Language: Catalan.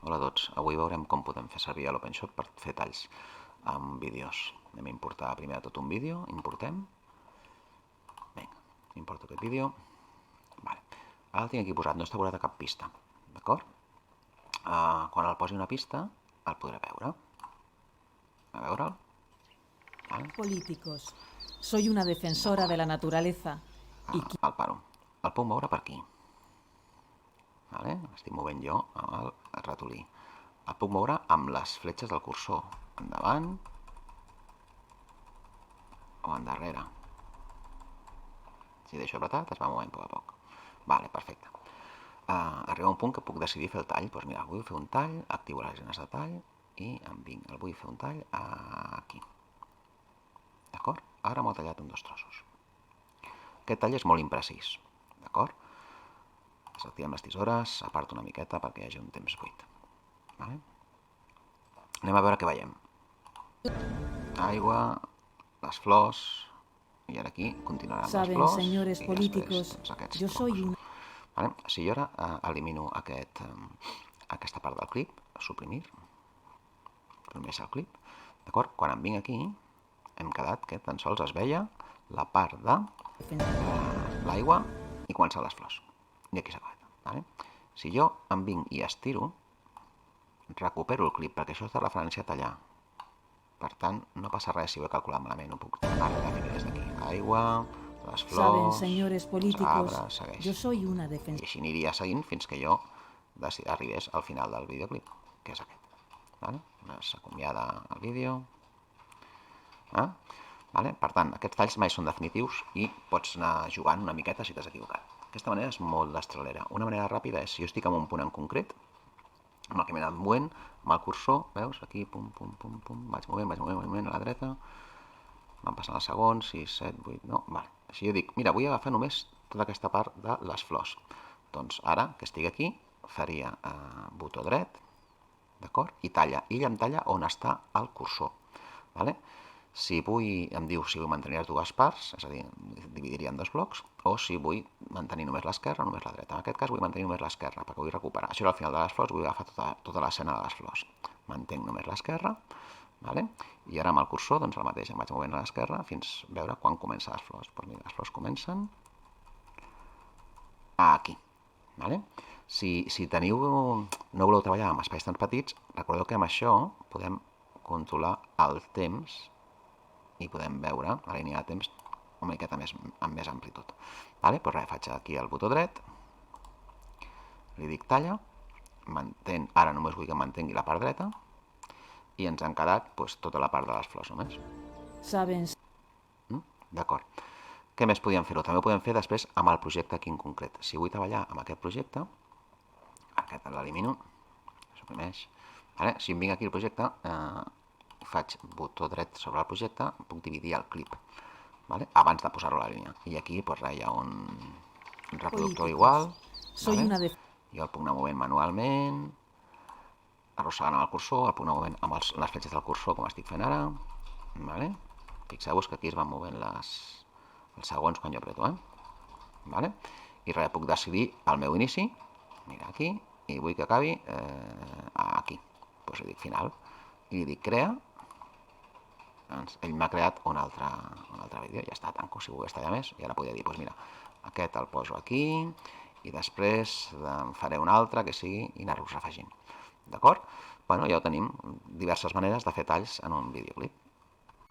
Hola a tots, avui veurem com podem fer servir l'OpenShot per fer talls amb vídeos. Anem a importar primer de tot un vídeo, importem. Vinga, importo aquest vídeo. Vale. Ara el tinc aquí posat, no està posat a cap pista, d'acord? Quan el posi una pista, el podré veure. A veure'l. Vale. Políticos. Soy una defensora de la naturaleza. El paro. El puc moure per aquí. Vale? Estic movent jo amb el ratolí. El puc moure amb les fletxes del cursor. Endavant o endarrere. Si deixo apretat es va movent a poc a poc. Vale, perfecte. Arriba un punt que puc decidir fer el tall. Doncs mira, vull fer un tall, activo les eines de tall i em vinc. El vull fer un tall aquí. D'acord? Ara m'ho ha tallat en 2 trossos. Aquest tall és molt imprecís. D'acord? Desactivem les tisores, aparto una miqueta perquè hi hagi un temps buit. Vale? Anem a veure què veiem. Aigua, les flors, i ara aquí continuaran les Saben, flors. señores I políticos, després, aquests yo soy flors. una... Vale? Si jo ara elimino aquesta part del clip, suprimir el clip, d'acord? Quan em vinc aquí, hem quedat que tan sols es veia la part de l'aigua i començar les flors. I aquí s'ha acabat. Vale? Si jo em vinc i estiro, recupero el clip, perquè això és de referència a tallar. Per tant, no passa res si ho he calculat malament, ho puc definir des d'aquí. L'aigua, les flors, Saben, señores els políticos, arbres, segueix. yo soy una I defensora. així aniria seguint fins que jo arribés al final del videoclip, que és aquest. Vale? S'acomiada el vídeo. Vale? Per tant, aquests talls mai són definitius i pots anar jugant una miqueta si t'has equivocat. Aquesta manera és molt destralera. Una manera ràpida és, si jo estic en un punt en concret, amb el que m'he anat movent, amb el cursor, veus, aquí, pum, pum, pum, pum, vaig movent a la dreta, van passant els segons, 6, 7, 8, 9, vale. Si jo dic, mira, vull agafar només tota aquesta part de les flors. Doncs ara, que estic aquí, faria botó dret, d'acord? I talla. I ell em talla on està el cursor, vale? Si em diu si vull mantenir les dues parts, és a dir, dividiria en 2 blocs, o si vull mantenir només l'esquerra o només la dreta. En aquest cas vull mantenir només l'esquerra, perquè vull recuperar. Això era al final de les flors, vull agafar tota l'escena de les flors. Mantenc només l'esquerra, vale? I ara amb el cursor, doncs el mateix, em vaig movent a l'esquerra fins a veure quan comencen les flors. Doncs mira, les flors comencen aquí. Vale? Si no voleu treballar amb espais tan petits, recordeu que amb això podem controlar el temps i podem veure la línia de temps una miqueta amb més amplitud. Vale? Pues res, faig aquí el botó dret, li dic talla, ara només vull que mantengui la part dreta i ens han quedat tota la part de les flors només. Saben... D'acord. Què més podíem fer-ho? També ho podem fer després amb el projecte aquí en concret. Si vull treballar amb aquest projecte, aquest l'elimino, suprimeix. Vale? Si em vinc aquí al projecte, faig botó dret sobre el projecte, puc dividir el clip, vale? Abans de posar-lo a la línia. I aquí hi ha un reproductor igual, vale? Jo el puc anar movent manualment, arrossegant amb el cursor, el puc anar movent amb les fletxes del cursor, com estic fent ara, vale? Fixeu-vos que aquí es van movent els segons quan jo apreto, vale? I res, puc decidir el meu inici, mira aquí, i vull que acabi aquí. Doncs li dic final, i li dic crea, ell m'ha creat un altre vídeo, ja està, tanco si volgués tallar més, i ara podria dir, doncs mira, aquest el poso aquí, i després en faré un altre que sigui, i anar-los afegint, d'acord? Bueno, ja ho tenim, diverses maneres de fer talls en un videoclip.